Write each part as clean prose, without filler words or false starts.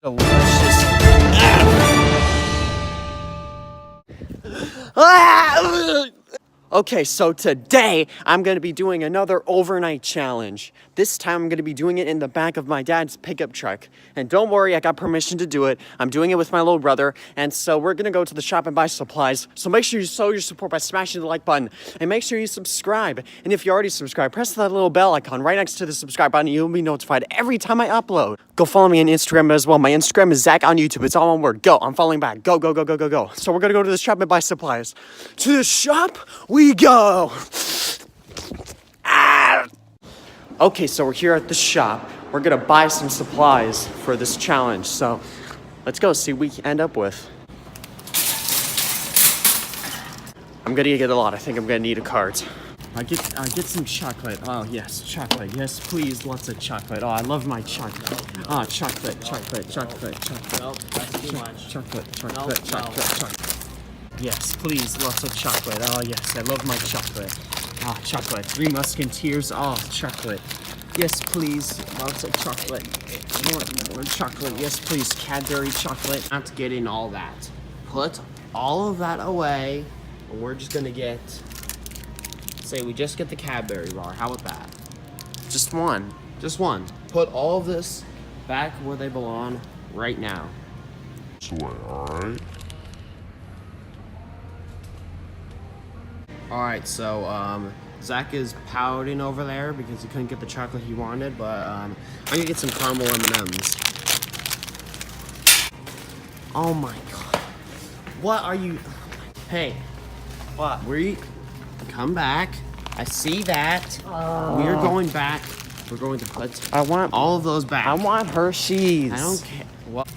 Delicious. Okay, so today I'm going to be doing another overnight challenge. This time I'm going to be doing it in the back of my dad's pickup truck. And don't worry, I got permission to do it. I'm doing it with my little brother. And so we're going to go to the shop and buy supplies. So make sure you show your support by smashing the like button. And make sure you subscribe. And if you already subscribed, press that little bell icon right next to the subscribe button. You'll be notified every time I upload. Go follow me on Instagram as well. My Instagram is Zach on YouTube. It's all one word. Go. I'm following back. Go, go, go, go, go, go. So we're going to go to the shop and buy supplies. To the shop we go. Okay, so we're here at the shop. We're gonna buy some supplies for this challenge. So let's go see what we end up with. I'm gonna get a lot. I think I'm gonna need a cart. I get some chocolate. Oh yes, chocolate. Yes, please, lots of chocolate. Oh, I love my chocolate. Oh, chocolate. Nope, that's too much. Chocolate. Yes, please, lots of chocolate. Oh yes, I love my chocolate. Ah, chocolate. Three Musketeers. Oh, chocolate. Yes, please, lots of chocolate. More chocolate. Yes, please, Cadbury chocolate. Not getting all that. Put all of that away. We're just gonna get. Say we just get the Cadbury bar. How about that? Just one. Just one. Put all of this back where they belong right now. Alright. Alright, so Zach is pouting over there because he couldn't get the chocolate he wanted, but I'm gonna get some caramel M&Ms. Oh my god. What are you... Hey. What? Come back. I see that. We're going back. We're going to put I want all of those back. I want Hershey's. I don't care. What?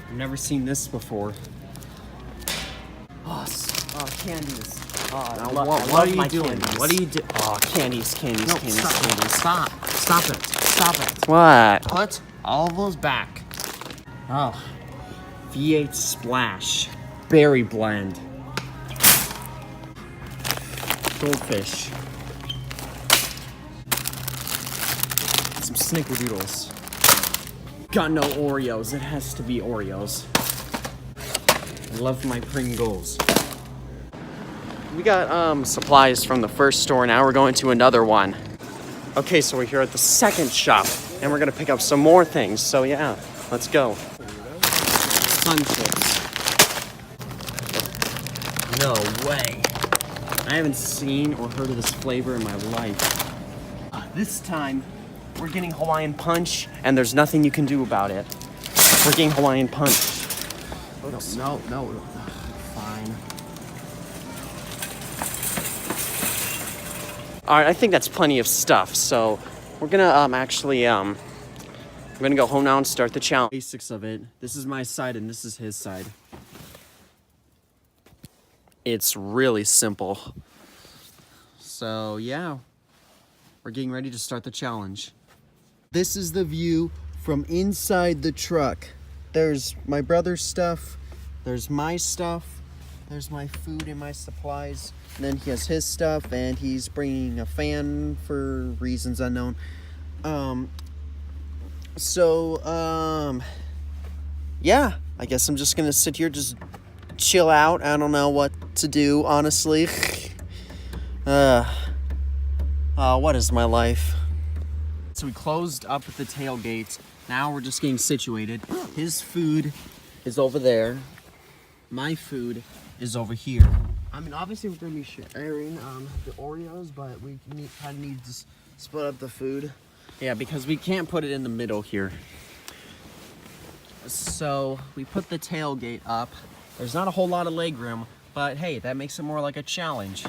I've never seen this before. Oh, candies. Oh, Now, what are you doing? Candies. What are you doing? Oh, candies. No, stop it. What? Put all of those back. Oh, V8 Splash. Berry blend. Goldfish. Some snickerdoodles. Got no Oreos. It has to be Oreos. I love my Pringles. We got supplies from the first store. Now we're going to another one. Okay, so we're here at the second shop and we're gonna pick up some more things. So yeah, let's go. Sun chips. No way. I haven't seen or heard of this flavor in my life. This time, we're getting Hawaiian Punch, and there's nothing you can do about it. We're getting Hawaiian Punch. No. Fine. All right, I think that's plenty of stuff. So we're gonna I'm gonna go home now and start the challenge. Basics of it. This is my side, and this is his side. It's really simple. So yeah, we're getting ready to start the challenge. This is the view from inside the truck. There's my brother's stuff, there's my stuff, there's my food and my supplies. And then he has his stuff, and he's bringing a fan for reasons unknown. Yeah, I guess I'm just gonna sit here, just chill out. I don't know what to do, honestly. What is my life? So we closed up the tailgate. Now we're just getting situated. His food is over there. My food is over here. I mean, obviously we're gonna be sharing the Oreos, but we kind of need to split up the food. Yeah, because we can't put it in the middle here. So we put the tailgate up. There's not a whole lot of leg room, but hey, that makes it more like a challenge.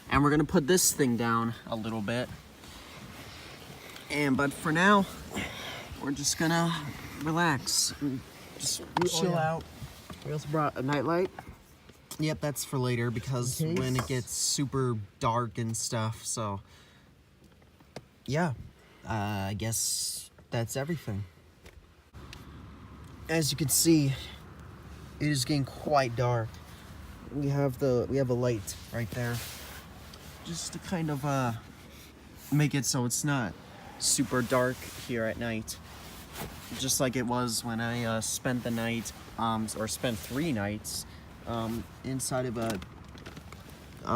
And we're gonna put this thing down a little bit. But for now, we're just gonna relax. Just chill out. We also brought a nightlight. Yep, that's for later because when it gets super dark and stuff. So yeah, I guess that's everything. As you can see, it is getting quite dark. We have a light right there, just to kind of make it so it's not super dark here at night. Just like it was when I spent the night, or spent 3 nights, inside of a,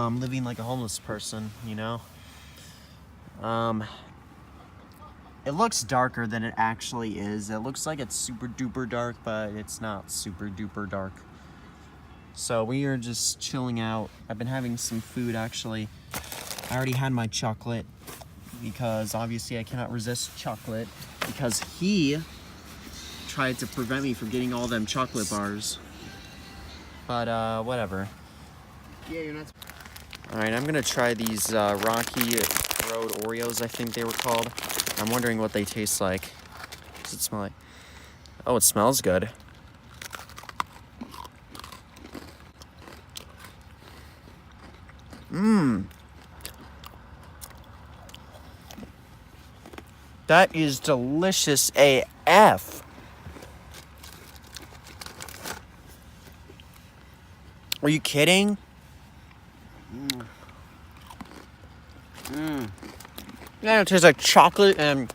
living like a homeless person, you know? It looks darker than it actually is. It looks like it's super duper dark, but it's not super duper dark. So we are just chilling out. I've been having some food actually. I already had my chocolate because obviously I cannot resist chocolate because he tried to prevent me from getting all them chocolate bars. But whatever. Yeah, you're not. Alright, I'm gonna try these Rocky Road Oreos, I think they were called. I'm wondering what they taste like. What does it smell like? Oh, it smells good. Mmm. That is delicious AF. Are you kidding? Yeah, it tastes like chocolate and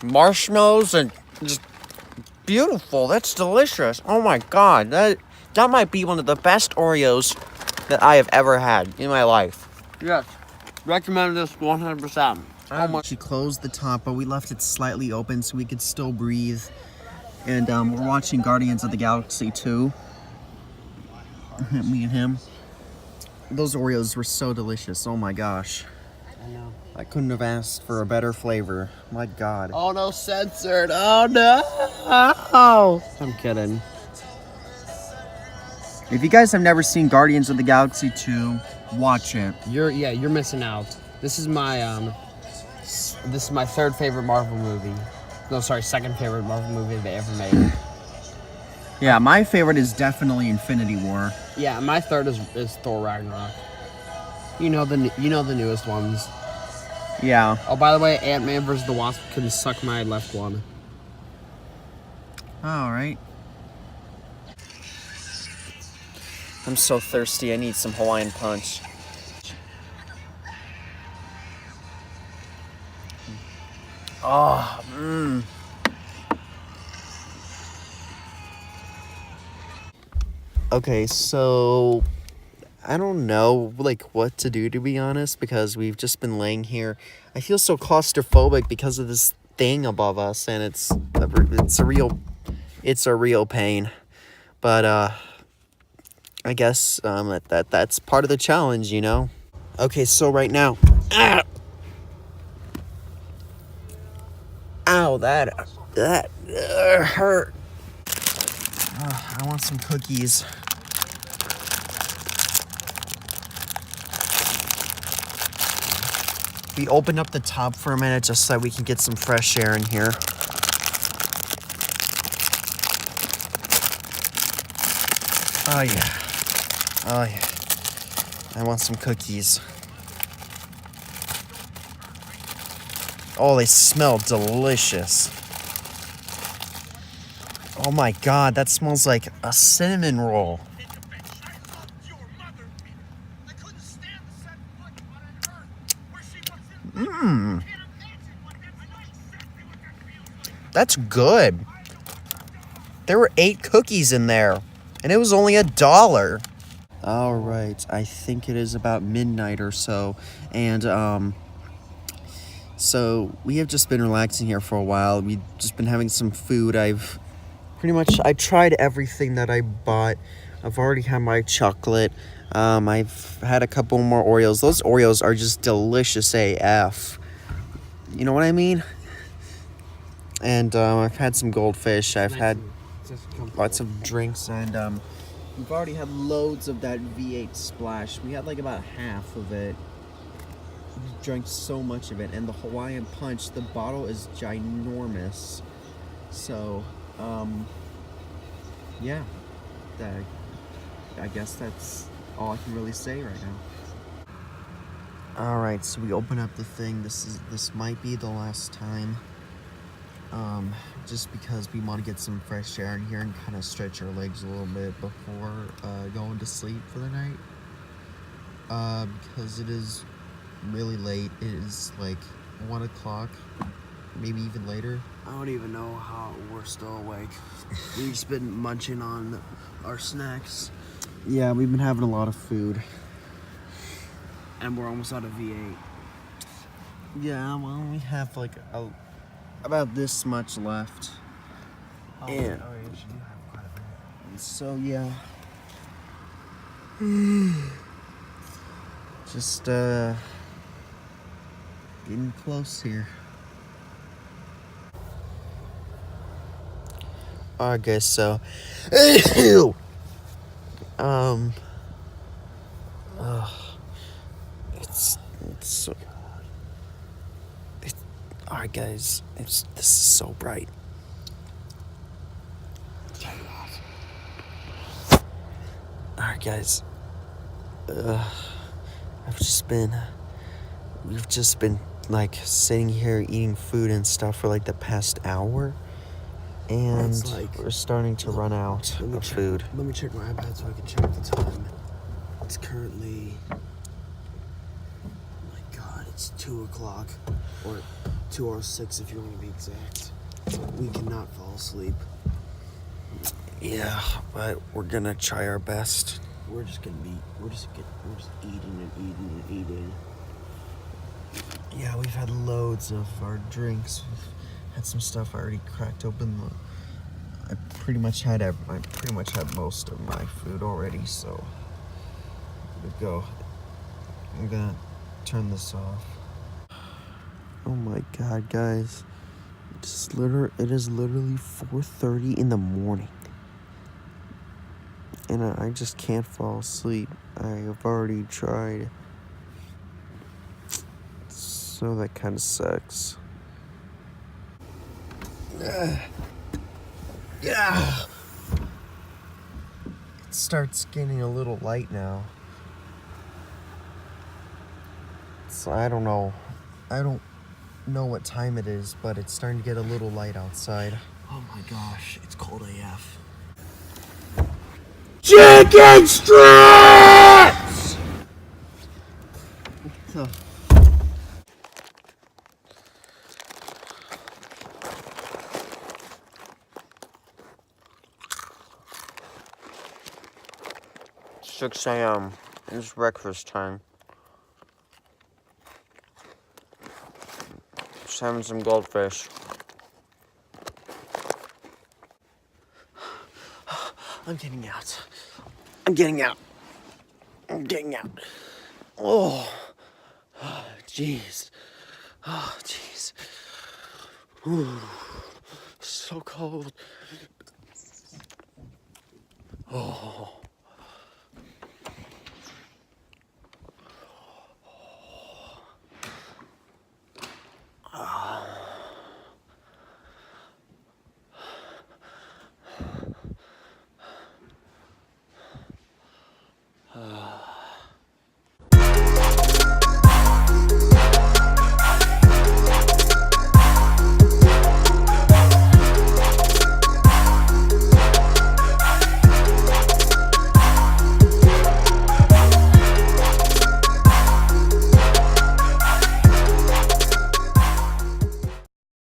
marshmallows and just beautiful. That's delicious. Oh my god, that might be one of the best Oreos that I have ever had in my life. Yes. Recommend this 100%. She closed the top, but we left it slightly open so we could still breathe. And we're watching Guardians of the Galaxy 2. Me and him. Those Oreos were so delicious. Oh my gosh. I know. I couldn't have asked for a better flavor. My god. Oh no, censored. Oh no. I'm kidding. If you guys have never seen Guardians of the Galaxy 2, watch it. You're missing out. This is my third favorite Marvel movie. No, sorry, second favorite Marvel movie they ever made. Yeah, my favorite is definitely Infinity War. Yeah, my third is Thor Ragnarok. You know the newest ones. Yeah. Oh, by the way, Ant-Man vs. the Wasp can suck my left one. All right. I'm so thirsty. I need some Hawaiian Punch. Oh, Okay, so I don't know like what to do, to be honest, because we've just been laying here. I feel so claustrophobic because of this thing above us, and it's a real pain. But I guess that's part of the challenge, you know. Okay, so right now, ow, that hurt. I want some cookies. We opened up the top for a minute just so that we can get some fresh air in here. Oh yeah. Oh yeah. I want some cookies. Oh, they smell delicious. Oh my god, that smells like a cinnamon roll. Mmm. That's good. There were 8 cookies in there, and it was only $1. All right, I think it is about midnight or so, and so we have just been relaxing here for a while. We've just been having some food. I tried everything that I bought. I've already had my chocolate. I've had a couple more Oreos. Those Oreos are just delicious AF. You know what I mean? And I've had some goldfish. I've had lots of drinks, and we've already had loads of that V8 Splash. We had like about half of it. We drank so much of it, and the Hawaiian Punch, the bottle is ginormous. So, yeah, I guess that's all I can really say right now. All right, so we open up the thing. This might be the last time. Just because we want to get some fresh air in here and kind of stretch our legs a little bit before going to sleep for the night. Because it is really late. It is like 1 o'clock, maybe even later. I don't even know how we're still awake. We've just been munching on our snacks, Yeah, we've been having a lot of food. and we're almost out of V8. Yeah, well, we have like about this much left. And so, yeah. Just, getting close here. Alright, guys, so. It's so. Alright, guys, this is so bright. Alright, guys. We've just been like sitting here eating food and stuff for like the past hour, and It's like- we're starting to run out of food. Let me check my iPad so I can check the time. It's currently, oh my god, it's 2 o'clock, or 2:06 if you want to be exact. We cannot fall asleep. Yeah, but we're gonna try our best. We're just eating and eating and eating. Yeah, we've had loads of our drinks. We've had some stuff I already cracked open. I pretty much had most of my food already, so here we go. I'm gonna turn this off. Oh my god, guys. It is literally 4:30 in the morning. And I just can't fall asleep. I have already tried. So that kind of sucks. Yeah. It starts getting a little light now. So I don't know what time it is, but it's starting to get a little light outside. Oh my gosh, it's cold AF. Chicken strips! It's 6 a.m. It's breakfast time. Just having some goldfish. I'm getting out. I'm getting out. Oh, jeez. Oh, jeez. Ooh, so cold. Oh.